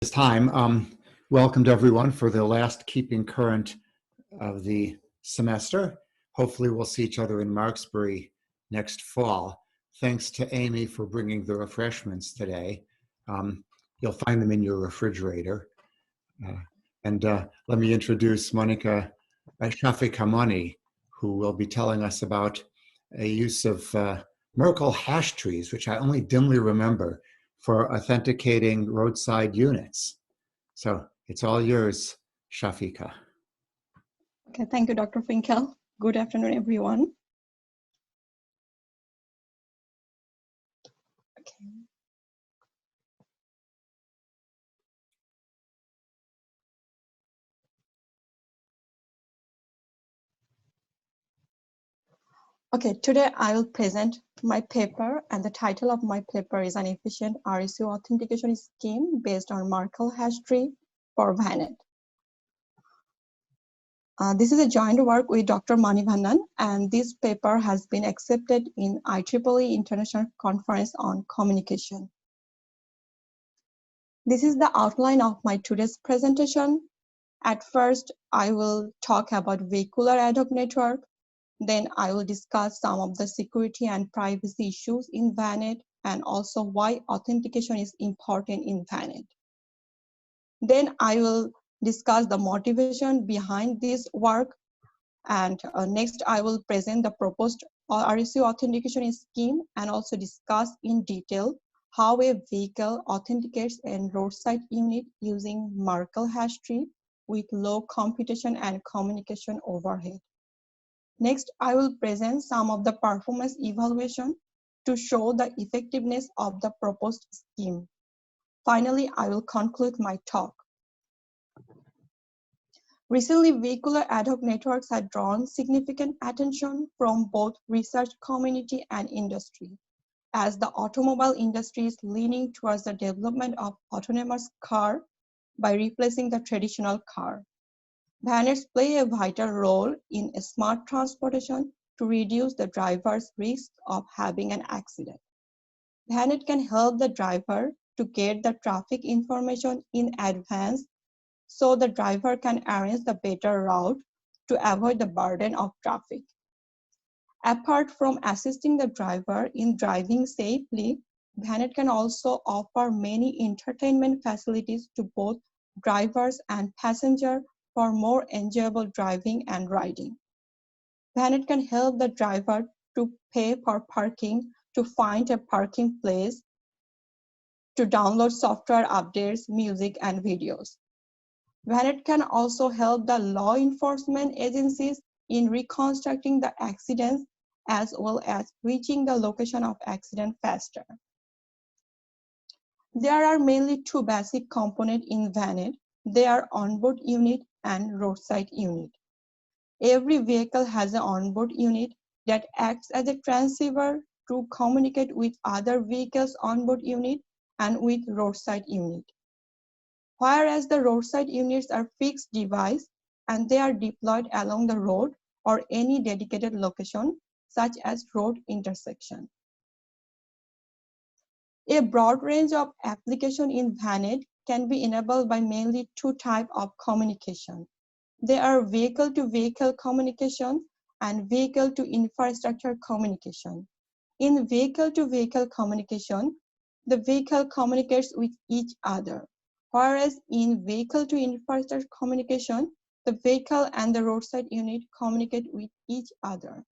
This time. Welcome to everyone for the last keeping current of the semester. Hopefully we'll see each other in Marksbury next fall. Thanks to Amy for bringing the refreshments today. You'll find them in your refrigerator. Let me introduce Monica Shafika Moni, who will be telling us about a use of Merkle hash trees, which I only dimly remember, for authenticating roadside units. So it's all yours, Shafika. Okay, thank you, Dr. Finkel. Good afternoon, everyone. Okay. Okay, today I will present my paper, and the title of my paper is an efficient RSU authentication scheme based on Merkle hash tree for VANET. This is a joint work with Dr. Manivannan, and this paper has been accepted in IEEE International Conference on Communication. This is the outline of my today's presentation. At first, I will talk about Vehicular Ad network. Then I will discuss some of the security and privacy issues in VANET and also why authentication is important in VANET. Then I will discuss the motivation behind this work. And next I will present the proposed RSU authentication scheme and also discuss in detail how a vehicle authenticates a roadside unit using Merkle hash tree with low computation and communication overhead. Next, I will present some of the performance evaluation to show the effectiveness of the proposed scheme. Finally, I will conclude my talk. Recently, vehicular ad hoc networks have drawn significant attention from both research community and industry, as the automobile industry is leaning towards the development of autonomous car by replacing the traditional car. VANETs play a vital role in smart transportation to reduce the driver's risk of having an accident. VANET can help the driver to get the traffic information in advance so the driver can arrange the better route to avoid the burden of traffic. Apart from assisting the driver in driving safely, VANET can also offer many entertainment facilities to both drivers and passengers for more enjoyable driving and riding. VANET can help the driver to pay for parking, to find a parking place, to download software updates, music, and videos. VANET can also help the law enforcement agencies in reconstructing the accidents as well as reaching the location of accident faster. There are mainly two basic components in VANET. They are onboard unit and roadside unit. Every vehicle has an onboard unit that acts as a transceiver to communicate with other vehicles' onboard unit and with roadside unit. Whereas the roadside units are fixed device and they are deployed along the road or any dedicated location, such as road intersection. A broad range of application in VANET can be enabled by mainly two types of communication. They are vehicle-to-vehicle communication and vehicle-to-infrastructure communication. In vehicle-to-vehicle communication, the vehicle communicates with each other, whereas in vehicle-to-infrastructure communication, the vehicle and the roadside unit communicate with each other.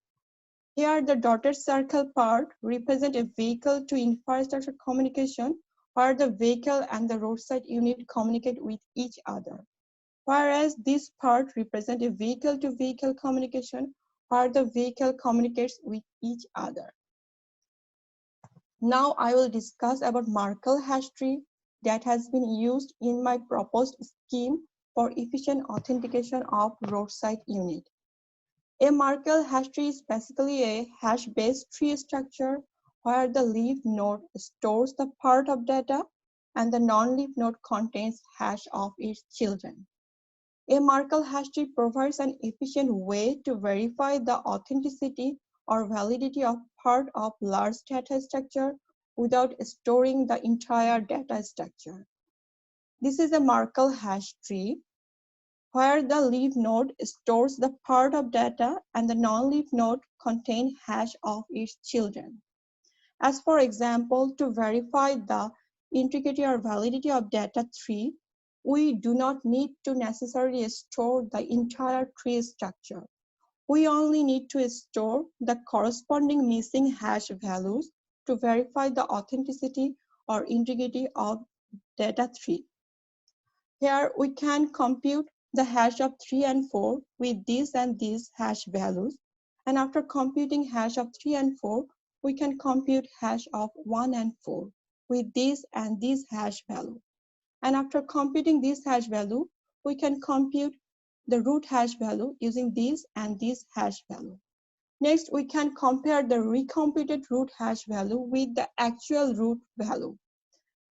Here, the dotted circle part represents a vehicle-to-infrastructure communication, where the vehicle and the roadside unit communicate with each other. Whereas this part represents a vehicle-to-vehicle communication, where the vehicle communicates with each other. Now I will discuss about Merkle hash tree that has been used in my proposed scheme for efficient authentication of roadside unit. A Merkle hash tree is basically a hash-based tree structure where the leaf node stores the part of data and the non-leaf node contains hash of its children. A Merkle hash tree provides an efficient way to verify the authenticity or validity of part of large data structure without storing the entire data structure. This is a Merkle hash tree where the leaf node stores the part of data and the non-leaf node contain hash of its children. As for example, to verify the integrity or validity of data tree, we do not need to necessarily store the entire tree structure. We only need to store the corresponding missing hash values to verify the authenticity or integrity of data tree. Here we can compute the hash of 3 and 4 with these and these hash values. And after computing hash of 3 and 4, we can compute hash of 1 and 4 with these and these hash value. And after computing this hash value, we can compute the root hash value using this and this hash value. Next, we can compare the recomputed root hash value with the actual root value.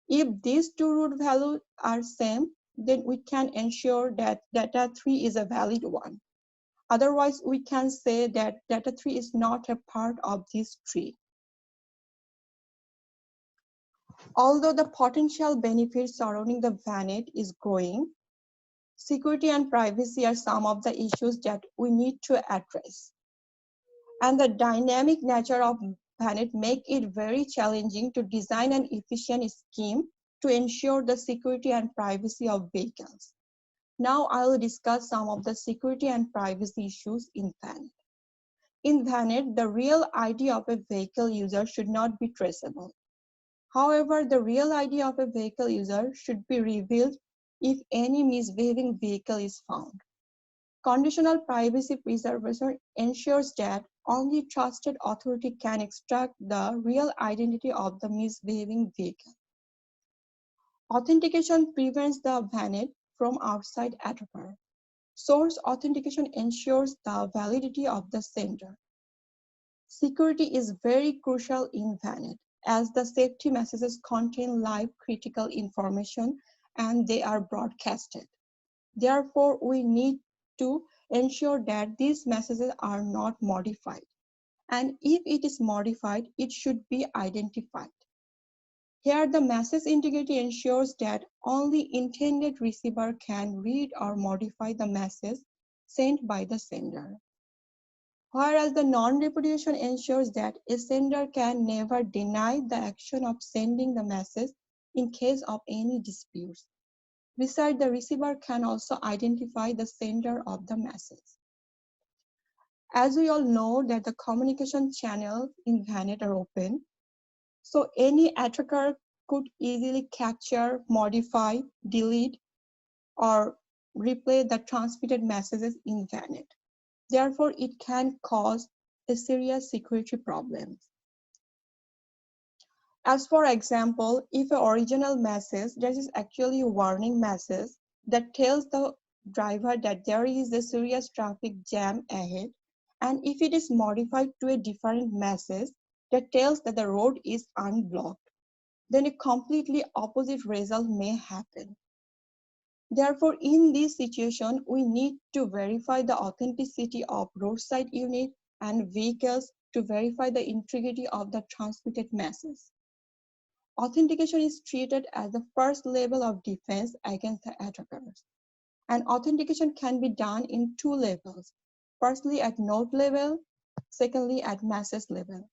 If these two root values are same, then we can ensure that data 3 is a valid one. Otherwise, we can say that data 3 is not a part of this tree. Although the potential benefits surrounding the VANET is growing, security and privacy are some of the issues that we need to address. And the dynamic nature of VANET make it very challenging to design an efficient scheme to ensure the security and privacy of vehicles. Now I will discuss some of the security and privacy issues in VANET. In VANET, the real ID of a vehicle user should not be traceable. However, the real ID of a vehicle user should be revealed if any misbehaving vehicle is found. Conditional privacy preservation ensures that only trusted authority can extract the real identity of the misbehaving vehicle. Authentication prevents the VANET from outside attacker. Source authentication ensures the validity of the sender. Security is very crucial in VANET as the safety messages contain live critical information and they are broadcasted. Therefore, we need to ensure that these messages are not modified. And if it is modified, it should be identified. Here, the message integrity ensures that only intended receiver can read or modify the message sent by the sender. Whereas the non-repudiation ensures that a sender can never deny the action of sending the message in case of any disputes. Besides, the receiver can also identify the sender of the message. As we all know that the communication channels in VANET are open, so any attacker could easily capture, modify, delete, or replay the transmitted messages in VANET. Therefore, it can cause a serious security problem. As for example, if an original message that is actually a warning message that tells the driver that there is a serious traffic jam ahead, and if it is modified to a different message that tells that the road is unblocked, then a completely opposite result may happen. Therefore, in this situation, we need to verify the authenticity of roadside unit and vehicles to verify the integrity of the transmitted message. Authentication is treated as the first level of defense against the attackers. And authentication can be done in two levels. Firstly, at node level, secondly, at message level.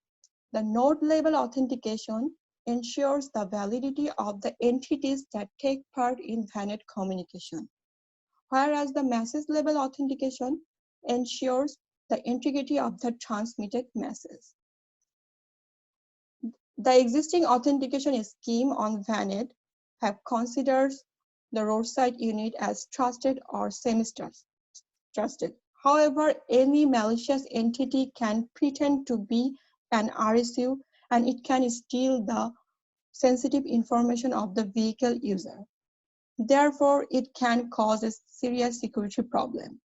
The node level authentication ensures the validity of the entities that take part in VANET communication, whereas the message level authentication ensures the integrity of the transmitted message. The existing authentication scheme on VANET have considered the roadside unit as trusted or semi-trusted. However, any malicious entity can pretend to be an RSU and it can steal the sensitive information of the vehicle user. Therefore, it can cause a serious security problem.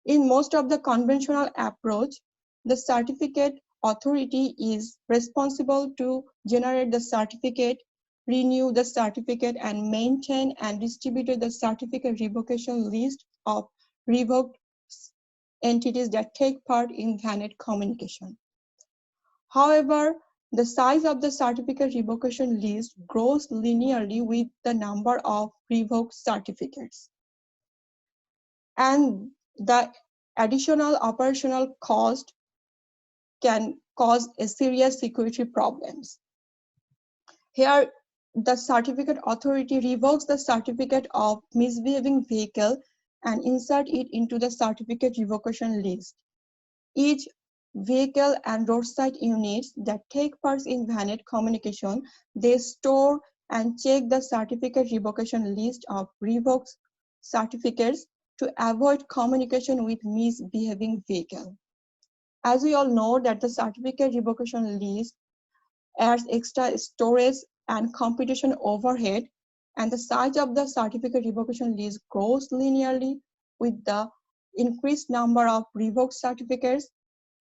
In most of the conventional approach, the certificate authority is responsible to generate the certificate, renew the certificate, and maintain and distribute the certificate revocation list of revoked entities that take part in VANET communication. However, The size of the certificate revocation list grows linearly with the number of revoked certificates. And the additional operational cost can cause a serious security problems. Here, the certificate authority revokes the certificate of misbehaving vehicle and insert it into the certificate revocation list. Each vehicle and roadside units that take part in VANET communication, they store and check the certificate revocation list of revoked certificates to avoid communication with misbehaving vehicle. As we all know that the certificate revocation list adds extra storage and computation overhead, and the size of the certificate revocation list grows linearly with the increased number of revoked certificates.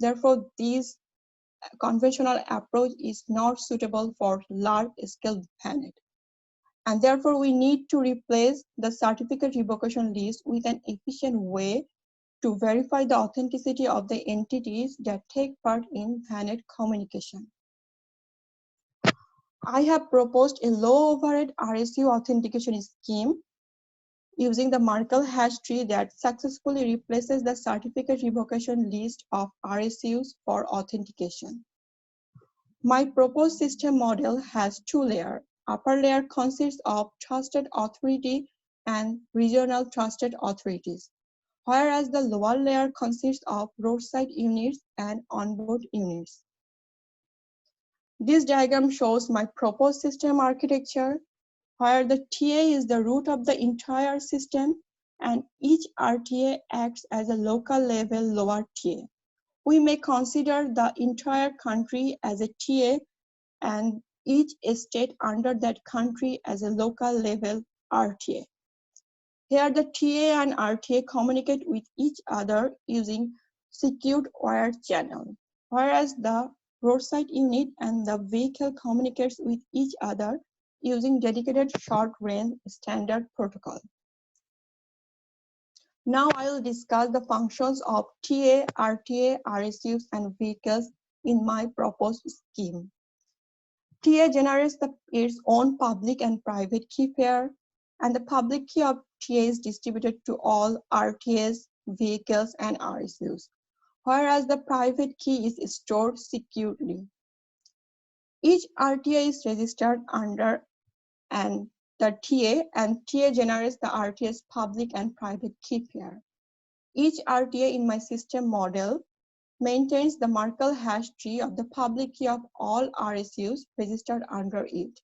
Therefore, this conventional approach is not suitable for large-scale VANET. And therefore, we need to replace the certificate revocation list with an efficient way to verify the authenticity of the entities that take part in VANET communication. I have proposed a low overhead RSU authentication scheme using the Merkle hash tree that successfully replaces the certificate revocation list of RSUs for authentication. My proposed system model has two layers. Upper layer consists of trusted authority and regional trusted authorities, whereas the lower layer consists of roadside units and onboard units. This diagram shows my proposed system architecture, where the TA is the root of the entire system and each RTA acts as a local level lower TA. We may consider the entire country as a TA and each state under that country as a local level RTA. Here the TA and RTA communicate with each other using secured wired channel, whereas the roadside unit and the vehicle communicates with each other using dedicated short-range standard protocol. Now I will discuss the functions of TA, RTA, RSUs, and vehicles in my proposed scheme. TA generates its own public and private key pair, and the public key of TA is distributed to all RTAs, vehicles, and RSUs, whereas the private key is stored securely. Each RTA is registered under the TA, and TA generates the RTA's public and private key pair. Each RTA in my system model maintains the Merkle hash tree of the public key of all RSUs registered under it.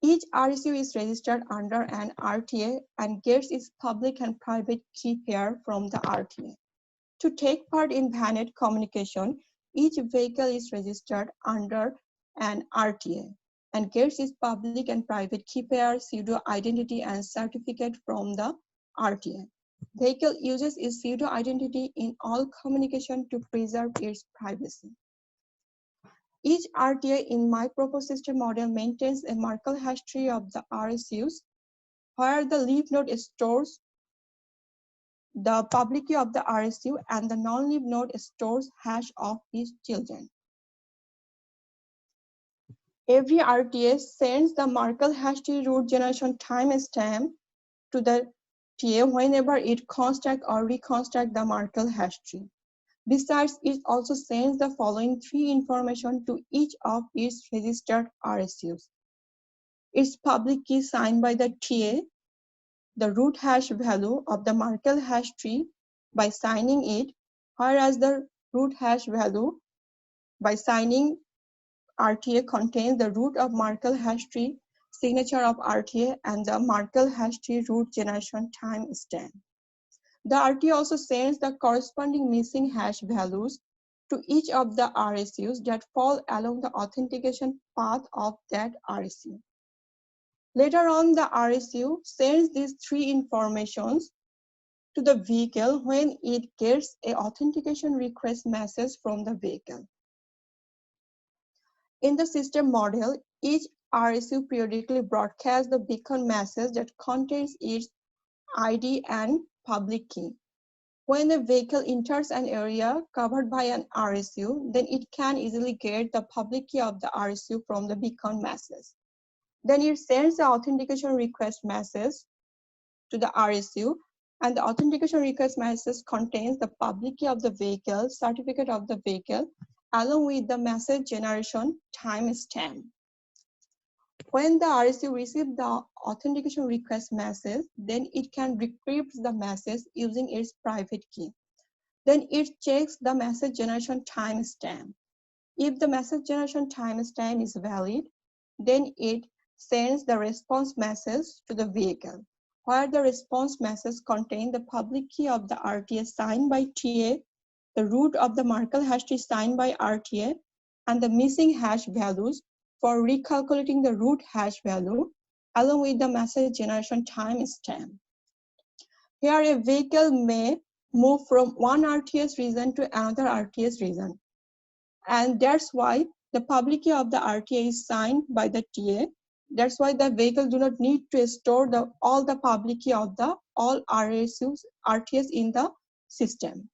Each RSU is registered under an RTA and gets its public and private key pair from the RTA. To take part in VANET communication, each vehicle is registered under an RTA and gets its public and private key pair, pseudo identity, and certificate from the RTA. Vehicle uses its pseudo identity in all communication to preserve its privacy. Each RTA in my proposed system model maintains a Merkle hash tree of the RSUs, where the leaf node stores the public key of the RSU and the non-leaf node stores hash of its children. Every RTA sends the Merkle hash tree root generation timestamp to the TA whenever it constructs or reconstructs the Merkle hash tree. Besides, it also sends the following three information to each of its registered RSUs. Its public key signed by the TA, the root hash value of the Merkle hash tree by signing it, whereas the root hash value by signing RTA contains the root of Merkle hash tree, signature of RTA, and the Merkle hash tree root generation timestamp. The RTA also sends the corresponding missing hash values to each of the RSUs that fall along the authentication path of that RSU. Later on, the RSU sends these three informations to the vehicle when it gets an authentication request message from the vehicle. In the system model, each RSU periodically broadcasts the beacon message that contains its ID and public key. When a vehicle enters an area covered by an RSU, then it can easily get the public key of the RSU from the beacon message. Then it sends the authentication request message to the RSU, and the authentication request message contains the public key of the vehicle, certificate of the vehicle, along with the message generation timestamp. When the RSU receives the authentication request message, then it can decrypt the message using its private key. Then it checks the message generation timestamp. If the message generation timestamp is valid, then it sends the response message to the vehicle, where the response message contains the public key of the RTA signed by TA, the root of the Merkle hash tree signed by RTA, and the missing hash values for recalculating the root hash value, along with the message generation timestamp. Here, a vehicle may move from one RTS region to another RTS region. And that's why the public key of the RTA is signed by the TA. That's why the vehicle do not need to store all the public key of the all RTS in the system.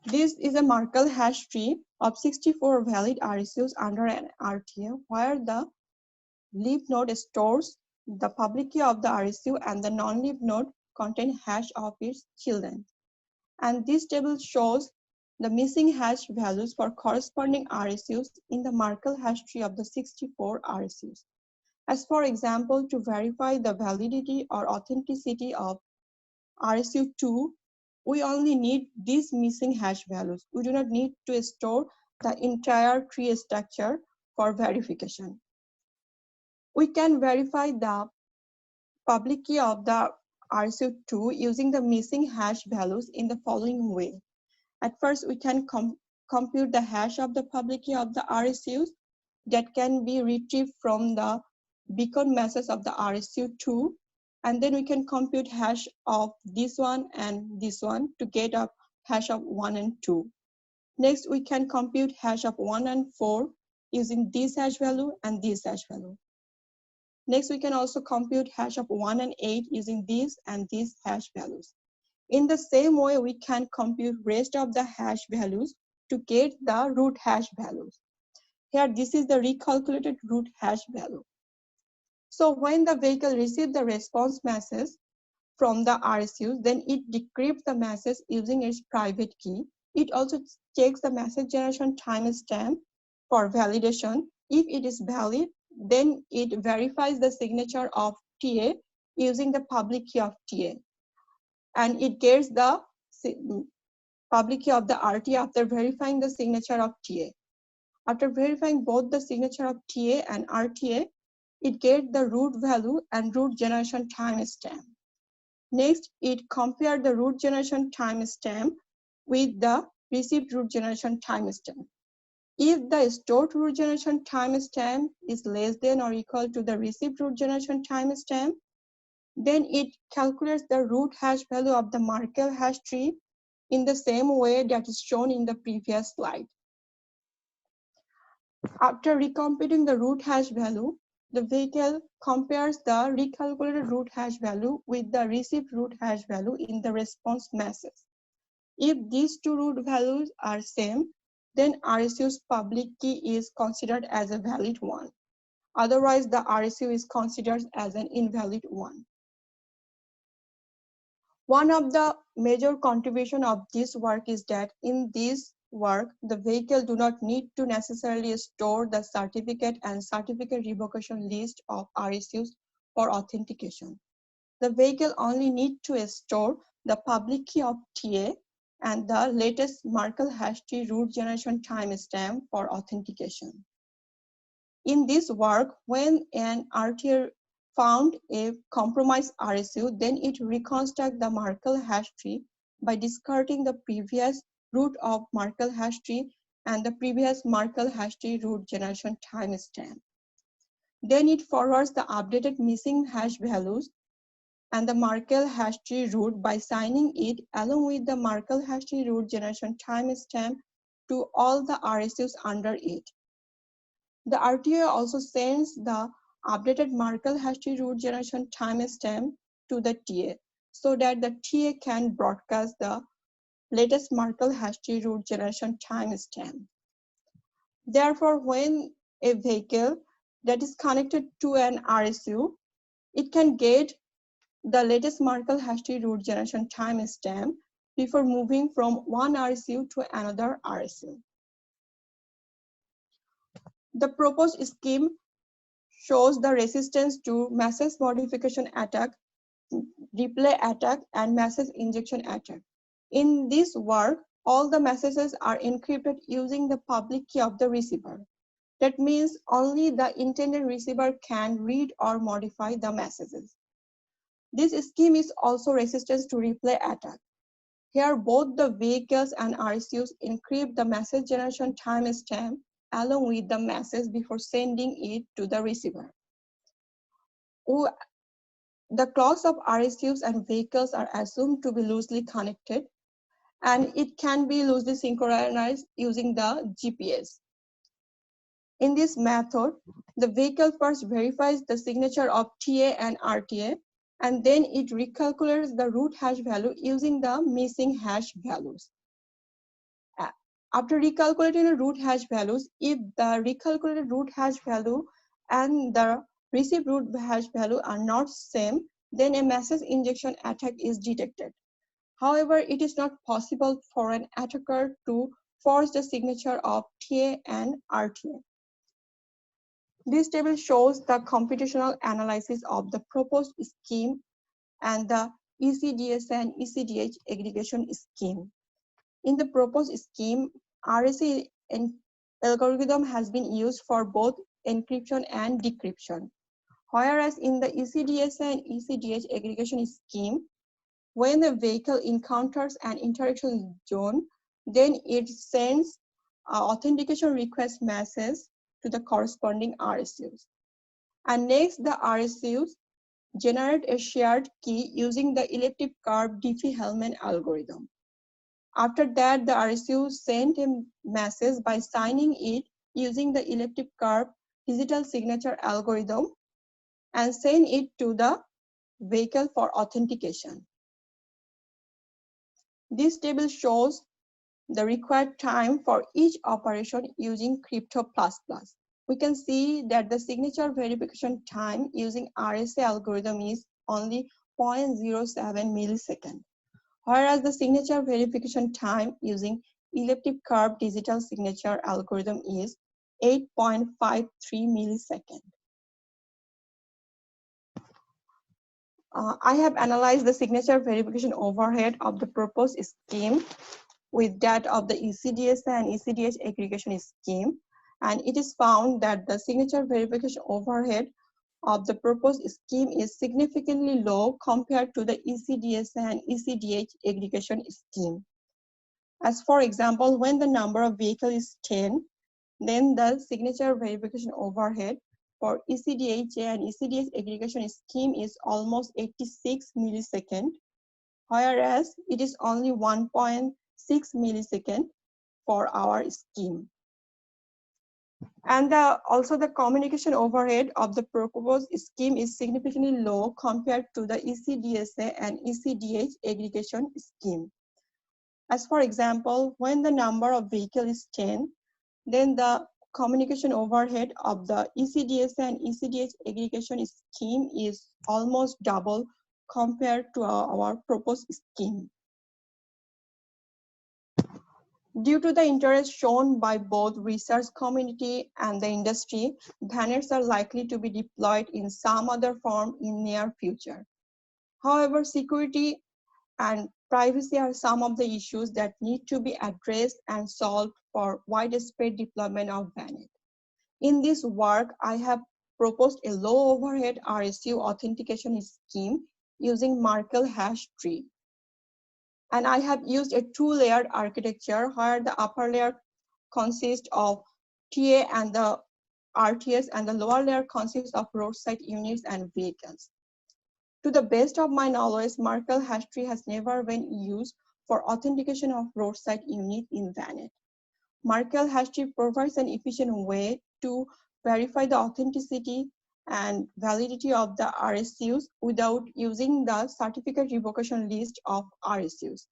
This is a Merkle hash tree of 64 valid RSUs under an RTA, where the leaf node stores the public key of the RSU and the non-leaf node contain hash of its children. And this table shows the missing hash values for corresponding RSUs in the Merkle hash tree of the 64 RSUs. As for example, to verify the validity or authenticity of RSU2, we only need these missing hash values. We do not need to store the entire tree structure for verification. We can verify the public key of the RSU2 using the missing hash values in the following way. At first, we can compute the hash of the public key of the RSUs that can be retrieved from the beacon message of the RSU2, and then we can compute hash of this one and this one to get a hash of 1 and 2. Next, we can compute hash of 1 and 4 using this hash value and this hash value. Next, we can also compute hash of 1 and 8 using these and these hash values. In the same way, we can compute rest of the hash values to get the root hash values. Here, this is the recalculated root hash value. So when the vehicle receives the response message from the RSUs, then it decrypts the message using its private key. It also checks the message generation timestamp for validation. If it is valid, then it verifies the signature of TA using the public key of TA. And it gets the public key of the RTA after verifying the signature of TA. After verifying both the signature of TA and RTA, it gets the root value and root generation timestamp. Next, it compares the root generation timestamp with the received root generation timestamp. If the stored root generation timestamp is less than or equal to the received root generation timestamp, then it calculates the root hash value of the Merkle hash tree in the same way that is shown in the previous slide. After recomputing the root hash value, the vehicle compares the recalculated root hash value with the received root hash value in the response message. If these two root values are same, then RSU's public key is considered as a valid one. Otherwise, the RSU is considered as an invalid one. One of the major contribution of this work is that in this work, the vehicle do not need to necessarily store the certificate and certificate revocation list of RSUs for authentication. The vehicle only need to store the public key of TA and the latest Merkle hash tree root generation timestamp for authentication. In this work, when an RTA found a compromised RSU, then it reconstructs the Merkle hash tree by discarding the previous root of Merkle hash tree and the previous Merkle hash tree root generation timestamp. Then it forwards the updated missing hash values and the Merkle hash tree root by signing it along with the Merkle hash tree root generation timestamp to all the RSUs under it. The RTA also sends the updated Merkle hash tree root generation timestamp to the TA. so that the TA can broadcast the latest Merkle hash tree route generation timestamp. Therefore, when a vehicle that is connected to an RSU, it can get the latest Merkle hash tree route generation timestamp before moving from one RSU to another RSU. The proposed scheme shows the resistance to message modification attack, replay attack, and message injection attack. In this work, all the messages are encrypted using the public key of the receiver. That means only the intended receiver can read or modify the messages. This scheme is also resistant to replay attack. Here, both the vehicles and RSUs encrypt the message generation timestamp along with the message before sending it to the receiver. The clocks of RSUs and vehicles are assumed to be loosely connected, and it can be loosely synchronized using the GPS. In this method, the vehicle first verifies the signature of TA and RTA, and then it recalculates the root hash value using the missing hash values. After recalculating the root hash values, if the recalculated root hash value and the received root hash value are not same, then a message injection attack is detected. However, it is not possible for an attacker to forge the signature of TA and RTA. This table shows the computational analysis of the proposed scheme and the ECDS and ECDH aggregation scheme. In the proposed scheme, RSA algorithm has been used for both encryption and decryption. Whereas in the ECDS and ECDH aggregation scheme, when the vehicle encounters an interaction zone, then it sends an authentication request message to the corresponding RSUs. And next, the RSUs generate a shared key using the elliptic curve Diffie-Hellman algorithm. After that, the RSU sent a message by signing it using the elliptic curve digital signature algorithm and send it to the vehicle for authentication. This table shows the required time for each operation using Crypto++. We can see that the signature verification time using RSA algorithm is only 0.07 millisecond, whereas the signature verification time using elliptic curve digital signature algorithm is 8.53 millisecond. I have analyzed the signature verification overhead of the proposed scheme with that of the ECDS and ECDH aggregation scheme, and it is found that the signature verification overhead of the proposed scheme is significantly low compared to the ECDS and ECDH aggregation scheme. As for example, when the number of vehicles is 10, then the signature verification overhead for ECDH and ECDH aggregation scheme is almost 86 milliseconds, whereas it is only 1.6 milliseconds for our scheme. And also the communication overhead of the proposed scheme is significantly low compared to the ECDSA and ECDH aggregation scheme. As for example, when the number of vehicles is 10, then the communication overhead of the ECDSA and ECDH aggregation scheme is almost double compared to our proposed scheme. Due to the interest shown by both research community and the industry, VANETs are likely to be deployed in some other form in near future. However, security and privacy are some of the issues that need to be addressed and solved for widespread deployment of VANET. In this work, I have proposed a low overhead RSU authentication scheme using Merkle hash tree. And I have used a two-layered architecture where the upper layer consists of TA and the RTS, and the lower layer consists of roadside units and vehicles. To the best of my knowledge, Merkle hash tree has never been used for authentication of roadside unit in VANET. Merkle hash tree provides an efficient way to verify the authenticity and validity of the RSUs without using the certificate revocation list of RSUs.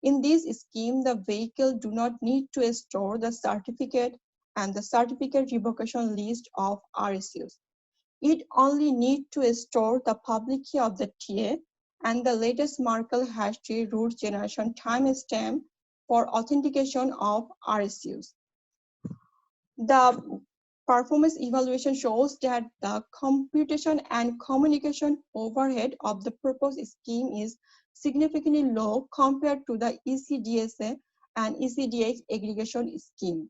In this scheme, the vehicle do not need to store the certificate and the certificate revocation list of RSUs. It only needs to store the public key of the TA and the latest Merkle hash tree root generation timestamp for authentication of RSUs. The performance evaluation shows that the computation and communication overhead of the proposed scheme is significantly low compared to the ECDSA and ECDX aggregation scheme.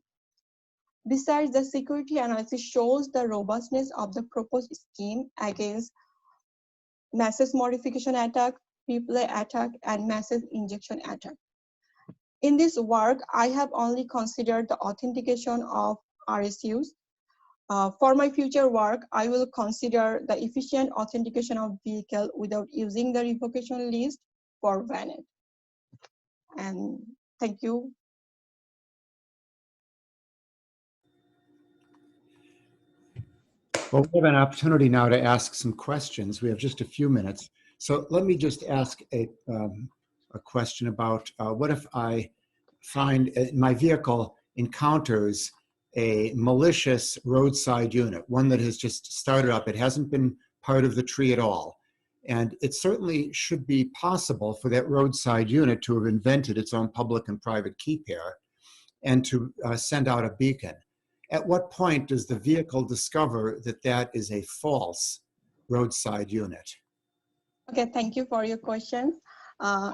Besides, the security analysis shows the robustness of the proposed scheme against message modification attack, replay attack, and message injection attack. In this work, I have only considered the authentication of RSUs. For my future work, I will consider the efficient authentication of vehicle without using the revocation list for VANET. And thank you. Well, we have an opportunity now to ask some questions. We have just a few minutes. So let me just ask a question about what if I find my vehicle encounters a malicious roadside unit, one that has just started up. It hasn't been part of the tree at all. And it certainly should be possible for that roadside unit to have invented its own public and private key pair and to send out a beacon. At what point does the vehicle discover that that is a false roadside unit? Okay, thank you for your questions.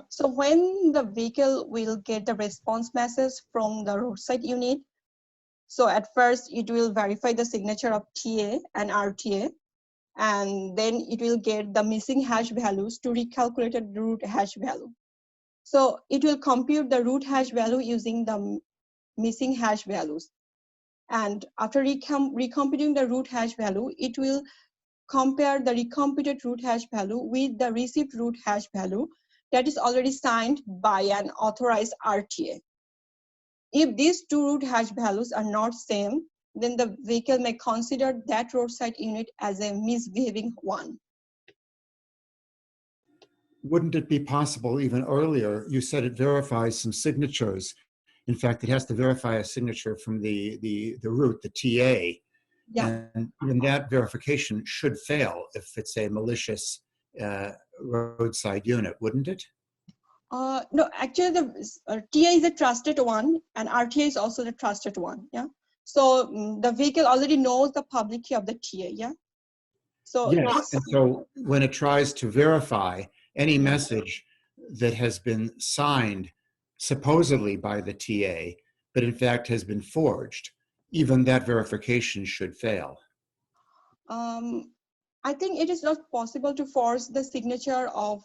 So when the vehicle will get the response message from the roadside unit, so at first it will verify the signature of TA and RTA, and then it will get the missing hash values to recalculate the root hash value. So it will compute the root hash value using the missing hash values. And after recomputing the root hash value, it will compare the recomputed root hash value with the received root hash value that is already signed by an authorized RTA. If these two root hash values are not same, then the vehicle may consider that roadside unit as a misbehaving one. Wouldn't it be possible even earlier? You said it verifies some signatures. In fact, it has to verify a signature from the root, the TA. Yeah. And even that verification should fail if it's a malicious roadside unit, wouldn't it? No, actually the TA is a trusted one and RTA is also the trusted one, yeah? So the vehicle already knows the public key of the TA, yeah? So yes, and so when it tries to verify any message that has been signed supposedly by the TA, but in fact has been forged, even that verification should fail. I think it is not possible to force the signature of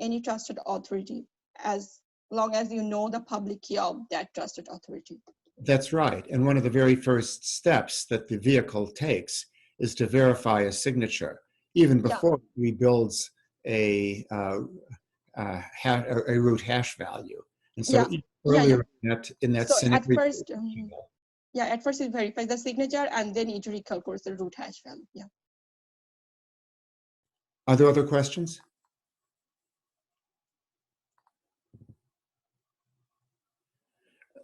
any trusted authority as long as you know the public key of that trusted authority. That's right. And one of the very first steps that the vehicle takes is to verify a signature, even before it rebuilds a root hash value. And so earlier in that so scenario, at first, at first it verifies the signature and then it recalculates the root hash value. Yeah. Are there other questions?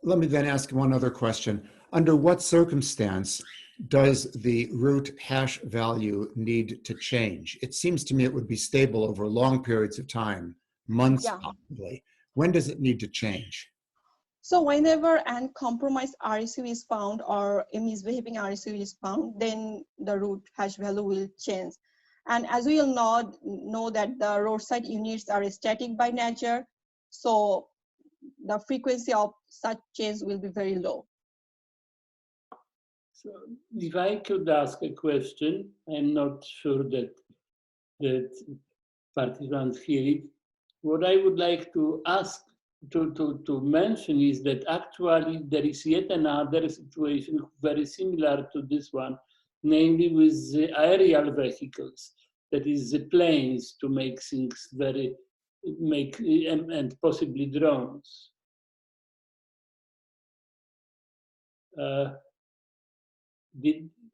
Let me then ask one other question. Under what circumstance does the root hash value need to change? It seems to me it would be stable over long periods of time, months possibly. When does it need to change? So whenever an compromised RSU is found or a misbehaving RSU is found, then the root hash value will change. And as we all know that the roadside units are static by nature, so the frequency of such change will be very low. So if I could ask a question, I'm not sure that participants hear it. What I would like to ask to mention is that actually there is yet another situation very similar to this one, namely with the aerial vehicles, that is the planes to make things and possibly drones.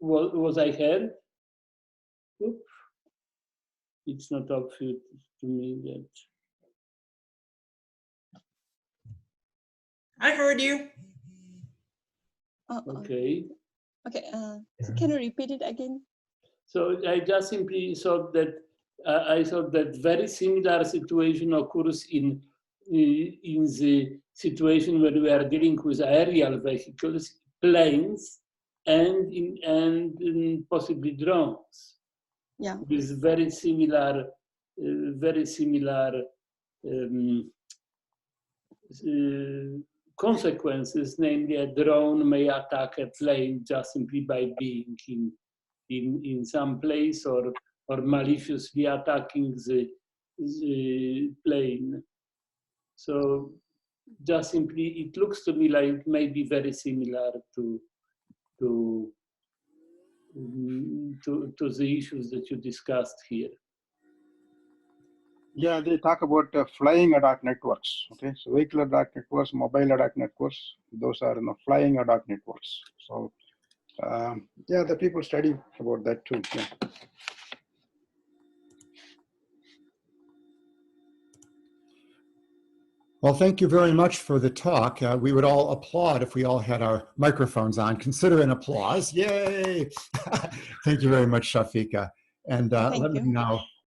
Was I heard? Oop. It's not obvious to me that. I heard you. Okay. Okay. So can you repeat it again? So I just simply thought that I thought that very similar situation occurs in the situation where we are dealing with aerial vehicles, planes, and in possibly drones. Yeah. With very similar consequences. Namely, a drone may attack a plane just simply by being in some place, or maliciously attacking the plane. So just simply, it looks to me like it may be very similar to the issues that you discussed here. Yeah, they talk about flying attack networks. Okay, so vehicular attack networks, mobile attack networks, those are flying attack networks. So yeah, the people study about that too. Yeah. Well, thank you very much for the talk. We would all applaud if we all had our microphones on. Consider an applause. Yay! Thank you very much, Shafika. And let me know